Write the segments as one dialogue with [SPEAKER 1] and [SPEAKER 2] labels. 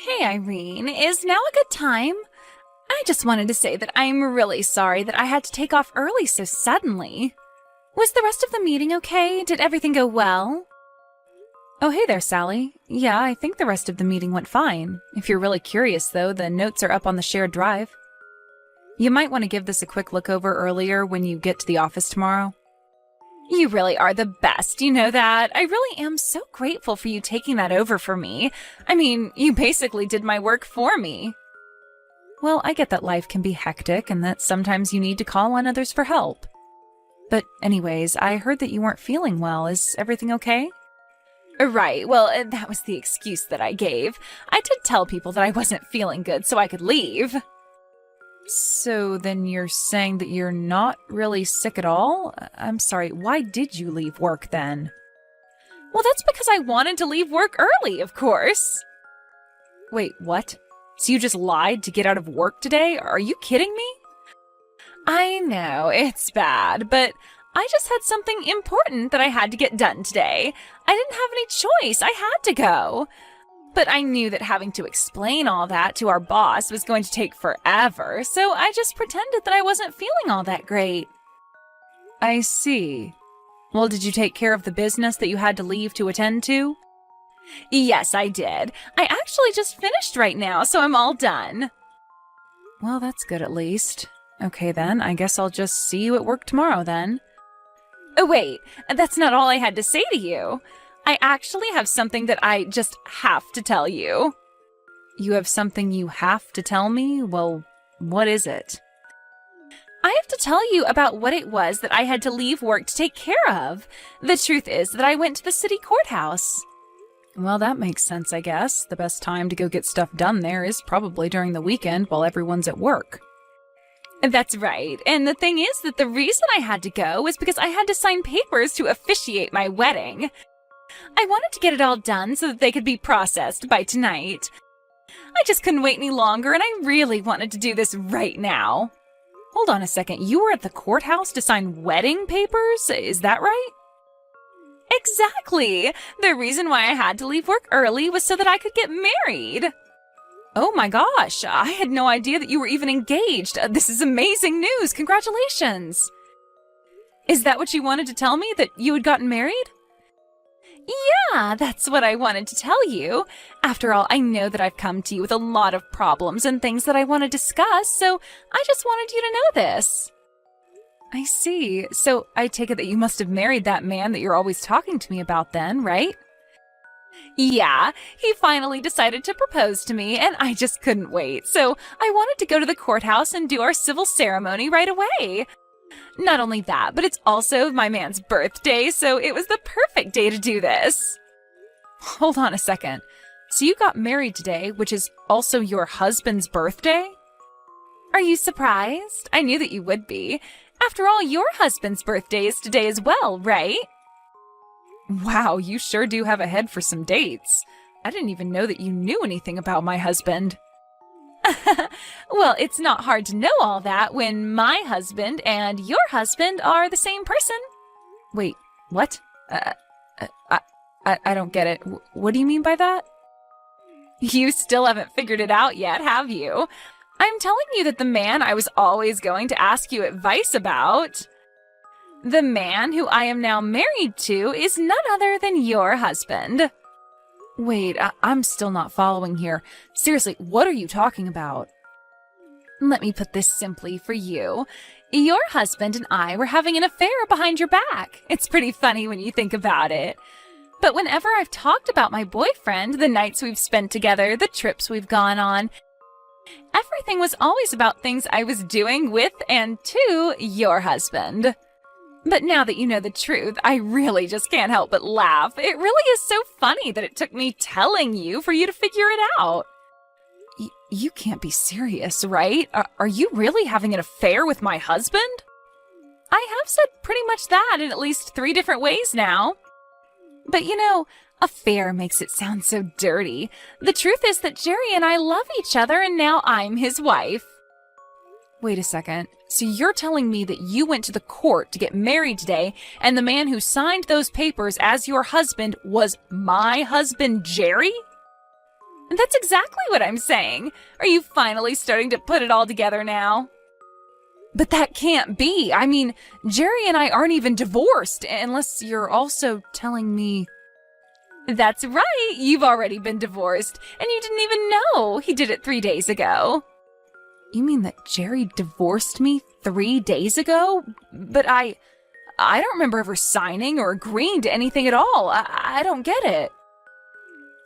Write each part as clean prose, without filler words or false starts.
[SPEAKER 1] Hey Irene, is now a good time? I just wanted to say that I'm really sorry that I had to take off early so suddenly. Was the rest of the meeting okay? Did everything go well? Oh, hey there, Sally. Yeah, I think the rest of the meeting went fine. If you're really curious, though, the notes are up on the shared drive. You might want to give this a quick look over earlier when you get to the office tomorrow. You really are the best, you know that. I really am so grateful for you taking that over for me. I mean, you basically did my work for me. Well, I get that life can be hectic and that sometimes you need to call on others for help. But anyways, I heard that you weren't feeling well. Is everything okay? Right, well, that was the excuse that I gave. I did tell people that I wasn't feeling good so I could leave. So then you're saying that you're not really sick at all? I'm sorry, why did you leave work then? Well, that's because I wanted to leave work early, of course. Wait, what? So you just lied to get out of work today? Are you kidding me? I know, it's bad, but I just had something important that I had to get done today. I didn't have any choice. I had to go. But I knew that having to explain all that to our boss was going to take forever, so I just pretended that I wasn't feeling all that great. I see. Well, did you take care of the business that you had to leave to attend to? Yes, I did. I actually just finished right now, so I'm all done. Well, that's good at least. Okay then, I guess I'll just see you at work tomorrow then. Oh wait, that's not all I had to say to you. I actually have something that I just have to tell you. You have something you have to tell me? Well, what is it? I have to tell you about what it was that I had to leave work to take care of. The truth is that I went to the city courthouse. Well, that makes sense, I guess. The best time to go get stuff done there is probably during the weekend while everyone's at work. That's right. And the thing is that the reason I had to go was because I had to sign papers to officiate my wedding. I wanted to get it all done so that they could be processed by tonight. I just couldn't wait any longer, and I really wanted to do this right now. Hold on a second, you were at the courthouse to sign wedding papers? Is that right? Exactly! The reason why I had to leave work early was so that I could get married. Oh my gosh, I had no idea that you were even engaged. This is amazing news, congratulations! Is that what you wanted to tell me, that you had gotten married? Yeah, that's what I wanted to tell you. After all, I know that I've come to you with a lot of problems and things that I want to discuss, so I just wanted you to know this. I see. So I take it that you must have married that man that you're always talking to me about then, right? Yeah, he finally decided to propose to me, and I just couldn't wait, so I wanted to go to the courthouse and do our civil ceremony right away. Not only that, but it's also my man's birthday, so it was the perfect day to do this. Hold on a second. So you got married today, which is also your husband's birthday? Are you surprised? I knew that you would be. After all, your husband's birthday is today as well, right? Wow, you sure do have a head for some dates. I didn't even know that you knew anything about my husband. Well, it's not hard to know all that when my husband and your husband are the same person. Wait, what? I don't get it. What do you mean by that? You still haven't figured it out yet, have you? I'm telling you that the man I was always going to ask you advice about, the man who I am now married to, is none other than your husband. Wait, I'm still not following here. Seriously, what are you talking about? Let me put this simply for you. Your husband and I were having an affair behind your back. It's pretty funny when you think about it. But whenever I've talked about my boyfriend, the nights we've spent together, the trips we've gone on, everything was always about things I was doing with and to your husband. But now that you know the truth, I really just can't help but laugh. It really is so funny that it took me telling you for you to figure it out. You can't be serious, right? Are you really having an affair with my husband? I have said pretty much that in at least 3 different ways now. But you know, affair makes it sound so dirty. The truth is that Jerry and I love each other, and now I'm his wife. Wait a second. So you're telling me that you went to the court to get married today, and the man who signed those papers as your husband was my husband, Jerry? That's exactly what I'm saying. Are you finally starting to put it all together now? But that can't be. I mean, Jerry and I aren't even divorced, unless you're also telling me... That's right, you've already been divorced, and you didn't even know. He did it 3 days ago. You mean that Jerry divorced me 3 days ago? But I don't remember ever signing or agreeing to anything at all. I don't get it.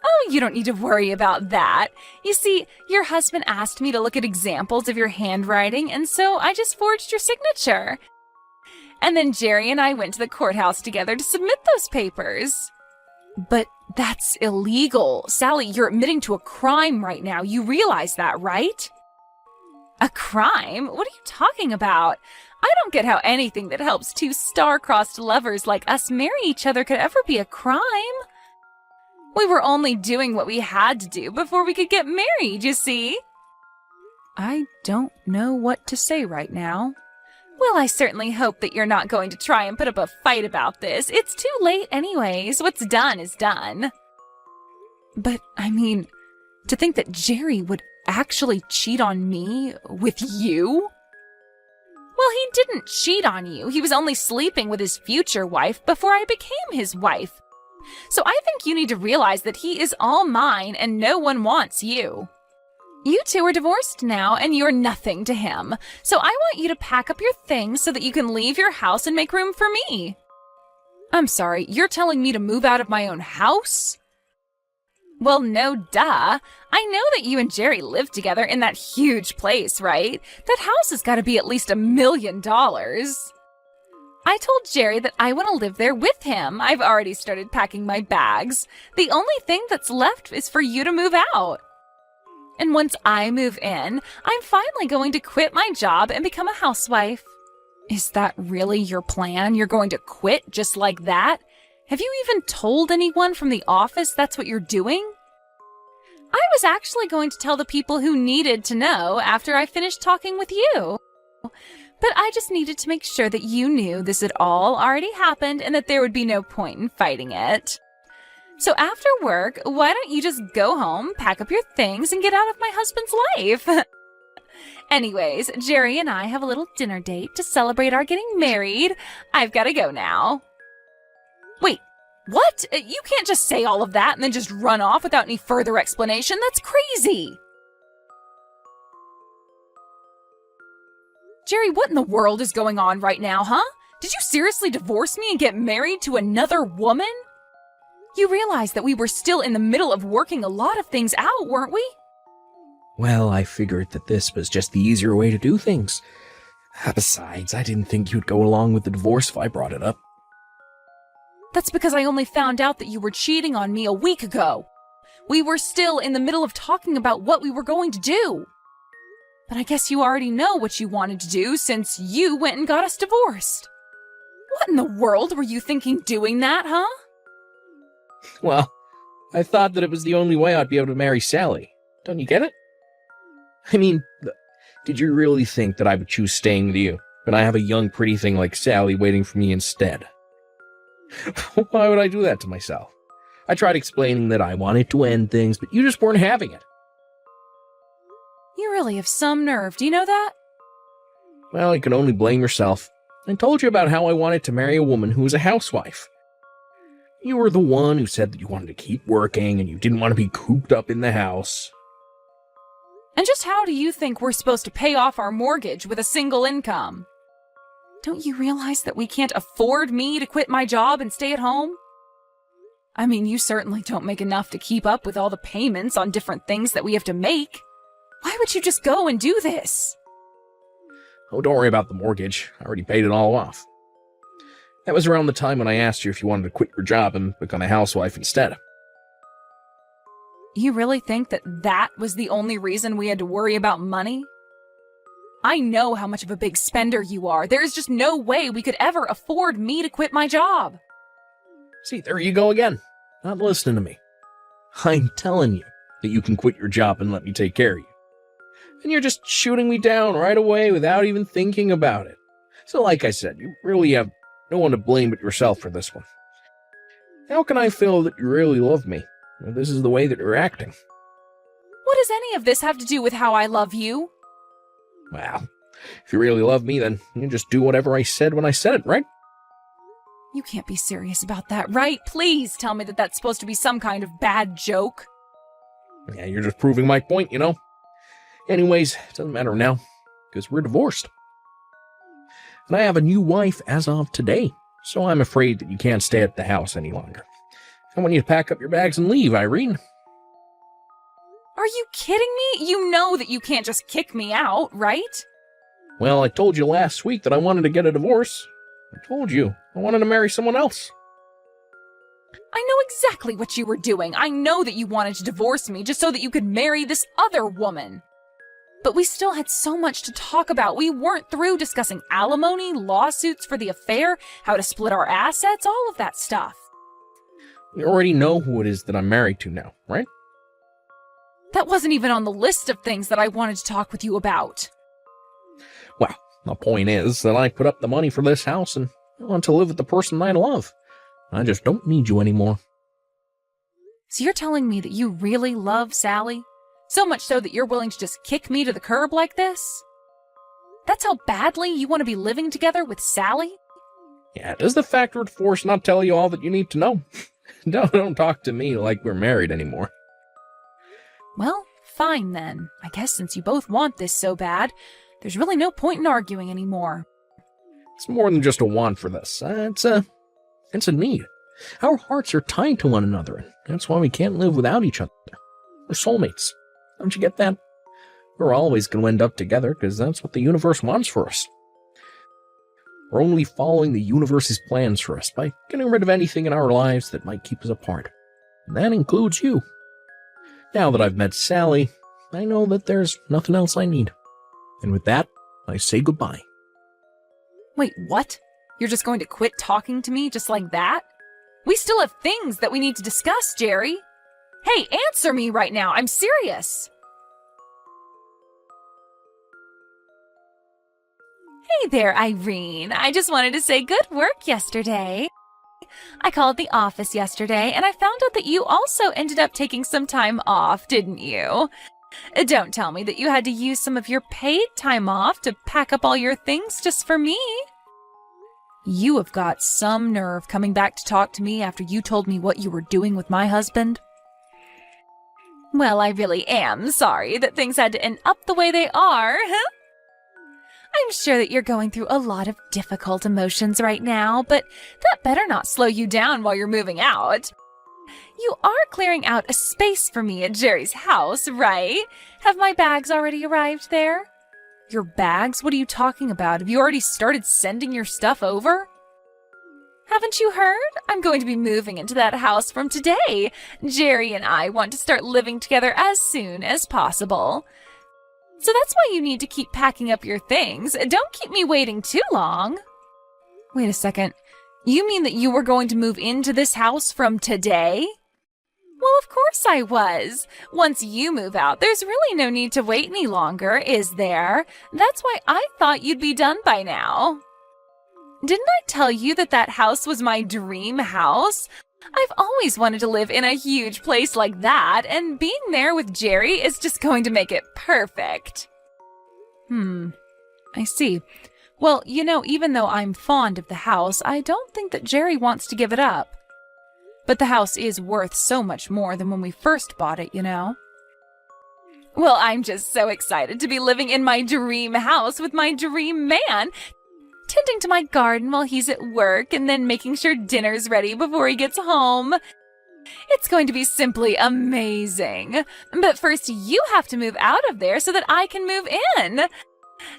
[SPEAKER 1] Oh, you don't need to worry about that. You see, your husband asked me to look at examples of your handwriting, and so I just forged your signature. And then Jerry and I went to the courthouse together to submit those papers. But that's illegal. Sally, you're admitting to a crime right now. You realize that, right? A crime? What are you talking about? I don't get how anything that helps two star-crossed lovers like us marry each other could ever be a crime. We were only doing what we had to do before we could get married, you see? I don't know what to say right now. Well, I certainly hope that you're not going to try and put up a fight about this. It's too late anyways. What's done is done. But, I mean, to think that Jerry would actually cheat on me with you? Well, he didn't cheat on you. He was only sleeping with his future wife before I became his wife. So I think you need to realize that he is all mine and no one wants you. You two are divorced now and you're nothing to him. So I want you to pack up your things so that you can leave your house and make room for me. I'm sorry, you're telling me to move out of my own house? Well, no duh. I know that you and Jerry live together in that huge place, right? That house has got to be at least $1 million. I told Jerry that I want to live there with him. I've already started packing my bags. The only thing that's left is for you to move out. And once I move in, I'm finally going to quit my job and become a housewife. Is that really your plan? You're going to quit just like that? Have you even told anyone from the office that's what you're doing? I was actually going to tell the people who needed to know after I finished talking with you. But I just needed to make sure that you knew this had all already happened and that there would be no point in fighting it. So after work, why don't you just go home, pack up your things, and get out of my husband's life? Anyways, Jerry and I have a little dinner date to celebrate our getting married. I've got to go now. Wait, what? You can't just say all of that and then just run off without any further explanation. That's crazy. Jerry, what in the world is going on right now, huh? Did you seriously divorce me and get married to another woman? You realize that we were still in the middle of working a lot of things out, weren't we?
[SPEAKER 2] Well, I figured that this was just the easier way to do things. Besides, I didn't think you'd go along with the divorce if I brought it up.
[SPEAKER 1] That's because I only found out that you were cheating on me a week ago. We were still in the middle of talking about what we were going to do. But I guess you already know what you wanted to do since you went and got us divorced. What in the world were you thinking doing that, huh?
[SPEAKER 2] Well, I thought that it was the only way I'd be able to marry Sally. Don't you get it? I mean, did you really think that I would choose staying with you when I have a young pretty thing like Sally waiting for me instead? Why would I do that to myself? I tried explaining that I wanted to end things, but you just weren't having it.
[SPEAKER 1] You really have some nerve, do you know that?
[SPEAKER 2] Well, you can only blame yourself. I told you about how I wanted to marry a woman who was a housewife. You were the one who said that you wanted to keep working and you didn't want to be cooped up in the house.
[SPEAKER 1] And just how do you think we're supposed to pay off our mortgage with a single income? Don't you realize that we can't afford me to quit my job and stay at home? I mean, you certainly don't make enough to keep up with all the payments on different things that we have to make. Why would you just go and do this?
[SPEAKER 2] Oh, don't worry about the mortgage. I already paid it all off. That was around the time when I asked you if you wanted to quit your job and become a housewife instead.
[SPEAKER 1] You really think that that was the only reason we had to worry about money? I know how much of a big spender you are. There is just no way we could ever afford me to quit my job.
[SPEAKER 2] See, there you go again. Not listening to me. I'm telling you that you can quit your job and let me take care of you. And you're just shooting me down right away without even thinking about it. So like I said, you really have no one to blame but yourself for this one. How can I feel that you really love me if this is the way that you're acting?
[SPEAKER 1] does any of this have to do with how I love you?
[SPEAKER 2] Well, if you really love me, then you just do whatever I said when I said it, right?
[SPEAKER 1] You can't be serious about that, right? Please tell me that that's supposed to be some kind of bad joke.
[SPEAKER 2] Yeah, you're just proving my point, you know? Anyways, it doesn't matter now, because we're divorced. And I have a new wife as of today, so I'm afraid that you can't stay at the house any longer. I want you to pack up your bags and leave, Irene.
[SPEAKER 1] Are you kidding me? You know that you can't just kick me out, right?
[SPEAKER 2] Well, I told you last week that I wanted to get a divorce. I told you I wanted to marry someone else.
[SPEAKER 1] I know exactly what you were doing. I know that you wanted to divorce me just so that you could marry this other woman. But we still had so much to talk about. We weren't through discussing alimony, lawsuits for the affair, how to split our assets, all of that stuff.
[SPEAKER 2] You already know who it is that I'm married to now, right?
[SPEAKER 1] That wasn't even on the list of things that I wanted to talk with you about.
[SPEAKER 2] Well, the point is that I put up the money for this house and I want to live with the person I love. I just don't need you anymore.
[SPEAKER 1] So you're telling me that you really love Sally? So much so that you're willing to just kick me to the curb like this? That's how badly you want to be living together with Sally?
[SPEAKER 2] Yeah, does the factor of force not tell you all that you need to know? Don't talk to me like we're married anymore.
[SPEAKER 1] Well, fine then. I guess since you both want this so bad, there's really no point in arguing anymore.
[SPEAKER 2] It's more than just a want for this. It's a need. Our hearts are tied to one another, and that's why we can't live without each other. We're soulmates. Don't you get that? We're always going to end up together because that's what the universe wants for us. We're only following the universe's plans for us by getting rid of anything in our lives that might keep us apart. And that includes you. Now that I've met Sally, I know that there's nothing else I need. And with that, I say goodbye.
[SPEAKER 1] Wait, what? You're just going to quit talking to me just like that? We still have things that we need to discuss, Jerry. Hey, answer me right now. I'm serious. Hey there, Irene. I just wanted to say good work yesterday. I called the office yesterday and I found out that you also ended up taking some time off, didn't you? Don't tell me that you had to use some of your paid time off to pack up all your things just for me. You have got some nerve coming back to talk to me after you told me what you were doing with my husband. Well, I really am sorry that things had to end up the way they are. I'm sure that you're going through a lot of difficult emotions right now, but that better not slow you down while you're moving out. You are clearing out a space for me at Jerry's house, right? Have my bags already arrived there? Your bags? What are you talking about? Have you already started sending your stuff over? Haven't you heard? I'm going to be moving into that house from today. Jerry and I want to start living together as soon as possible. So that's why you need to keep packing up your things. Don't keep me waiting too long. Wait a second. You mean that you were going to move into this house from today? Well, of course I was. Once you move out, there's really no need to wait any longer, is there? That's why I thought you'd be done by now. Didn't I tell you that that house was my dream house? I've always wanted to live in a huge place like that, and being there with Jerry is just going to make it perfect. I see. Well, you know, even though I'm fond of the house, I don't think that Jerry wants to give it up. But the house is worth so much more than when we first bought it, you know? Well, I'm just so excited to be living in my dream house with my dream man, tending to my garden while he's at work and then making sure dinner's ready before he gets home. It's going to be simply amazing. But first, you have to move out of there so that I can move in.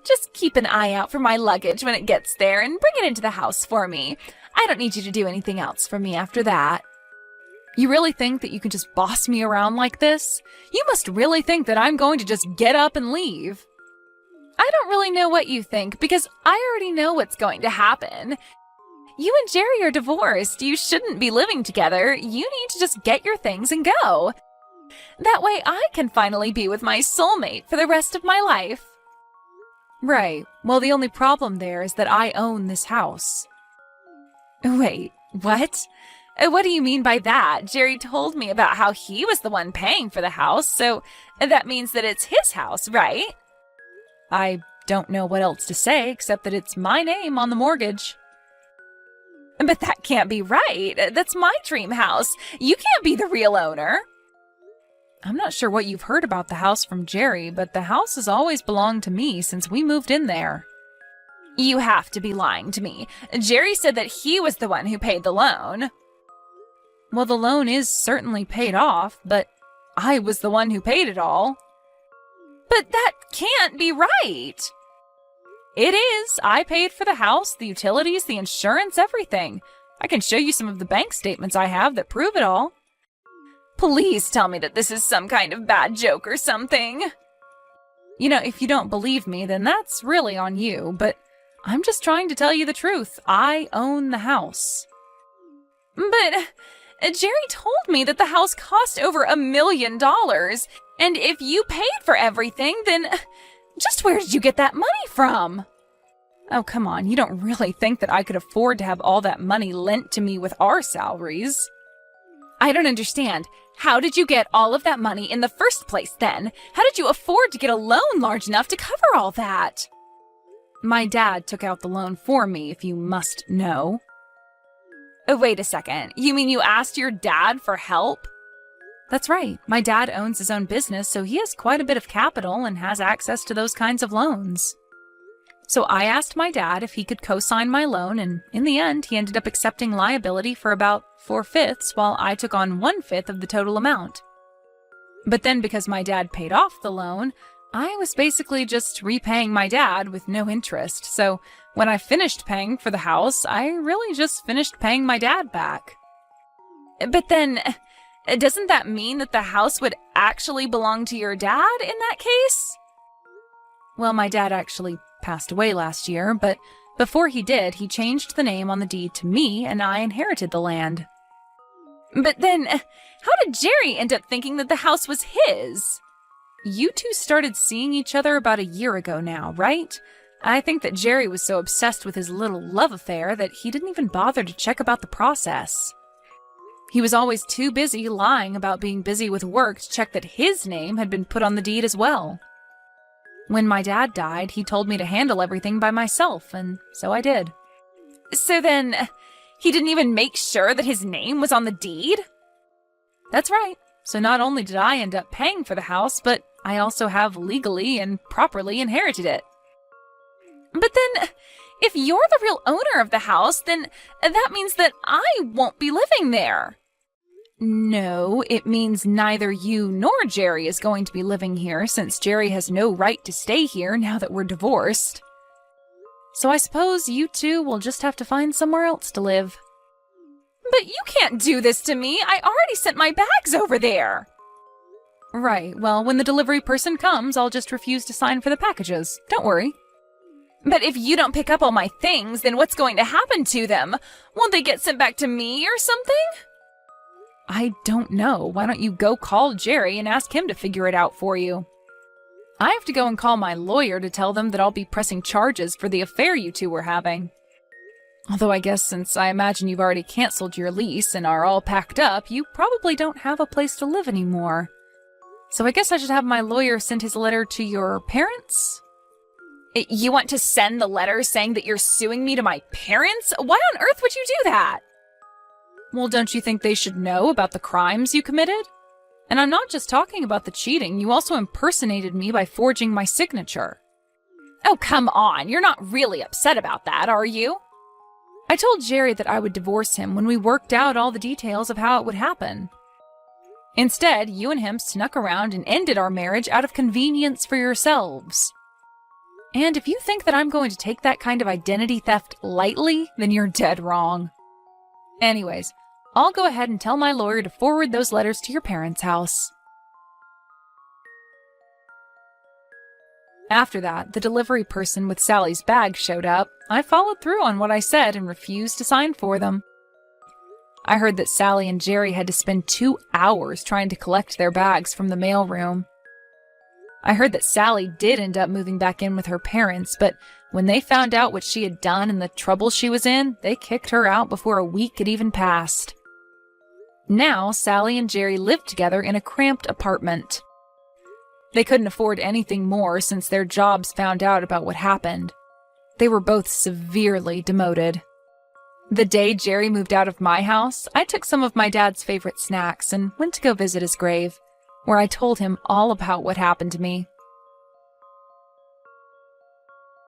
[SPEAKER 1] Just keep an eye out for my luggage when it gets there and bring it into the house for me. I don't need you to do anything else for me after that. You really think that you can just boss me around like this? You must really think that I'm going to just get up and leave. I don't really know what you think because I already know what's going to happen. You and Jerry are divorced. You shouldn't be living together. You need to just get your things and go. That way I can finally be with my soulmate for the rest of my life. Right. Well, the only problem there is that I own this house. Wait, what? What do you mean by that? Jerry told me about how he was the one paying for the house, so that means that it's his house, right? I don't know what else to say except that it's my name on the mortgage. But that can't be right. That's my dream house. You can't be the real owner. I'm not sure what you've heard about the house from Jerry, but the house has always belonged to me since we moved in there. You have to be lying to me. Jerry said that he was the one who paid the loan. Well, the loan is certainly paid off, but I was the one who paid it all. But that can't be right. It is. I paid for the house, the utilities, the insurance, everything. I can show you some of the bank statements I have that prove it all. Please tell me that this is some kind of bad joke or something. You know, if you don't believe me, then that's really on you, but I'm just trying to tell you the truth. I own the house. But Jerry told me that the house cost over $1 million, and if you paid for everything, then just where did you get that money from? Oh, come on, you don't really think that I could afford to have all that money lent to me with our salaries? I don't understand. How did you get all of that money in the first place then? How did you afford to get a loan large enough to cover all that? My dad took out the loan for me, if you must know. Oh, wait a second. You mean you asked your dad for help? That's right. My dad owns his own business, so he has quite a bit of capital and has access to those kinds of loans. So I asked my dad if he could co-sign my loan, and in the end, he ended up accepting liability for about 4/5, while I took on 1/5 of the total amount. But then because my dad paid off the loan, I was basically just repaying my dad with no interest. So when I finished paying for the house, I really just finished paying my dad back. But then, doesn't that mean that the house would actually belong to your dad in that case? Well, my dad actually passed away last year, but before he did, he changed the name on the deed to me, and I inherited the land. But then, how did Jerry end up thinking that the house was his? You two started seeing each other about a year ago now, right? I think that Jerry was so obsessed with his little love affair that he didn't even bother to check about the process. He was always too busy lying about being busy with work to check that his name had been put on the deed as well. When my dad died, he told me to handle everything by myself, and so I did. So then, he didn't even make sure that his name was on the deed? That's right. So not only did I end up paying for the house, but I also have legally and properly inherited it. But then, if you're the real owner of the house, then that means that I won't be living there. No, it means neither you nor Jerry is going to be living here, since Jerry has no right to stay here now that we're divorced. So I suppose you two will just have to find somewhere else to live. But you can't do this to me. I already sent my bags over there. Right, well, when the delivery person comes, I'll just refuse to sign for the packages. Don't worry. But if you don't pick up all my things, then what's going to happen to them? Won't they get sent back to me or something? I don't know. Why don't you go call Jerry and ask him to figure it out for you? I have to go and call my lawyer to tell them that I'll be pressing charges for the affair you two were having. Although I guess since I imagine you've already canceled your lease and are all packed up, you probably don't have a place to live anymore. So I guess I should have my lawyer send his letter to your parents? You want to send the letter saying that you're suing me to my parents? Why on earth would you do that? Well, don't you think they should know about the crimes you committed? And I'm not just talking about the cheating, you also impersonated me by forging my signature. Oh, come on, you're not really upset about that, are you? I told Jerry that I would divorce him when we worked out all the details of how it would happen. Instead, you and him snuck around and ended our marriage out of convenience for yourselves. And if you think that I'm going to take that kind of identity theft lightly, then you're dead wrong. Anyways, I'll go ahead and tell my lawyer to forward those letters to your parents' house. After that, the delivery person with Sally's bag showed up. I followed through on what I said and refused to sign for them. I heard that Sally and Jerry had to spend 2 hours trying to collect their bags from the mailroom. I heard that Sally did end up moving back in with her parents, but when they found out what she had done and the trouble she was in, they kicked her out before a week had even passed. Now, Sally and Jerry lived together in a cramped apartment. They couldn't afford anything more since their jobs found out about what happened. They were both severely demoted. The day Jerry moved out of my house, I took some of my dad's favorite snacks and went to go visit his grave, where I told him all about what happened to me.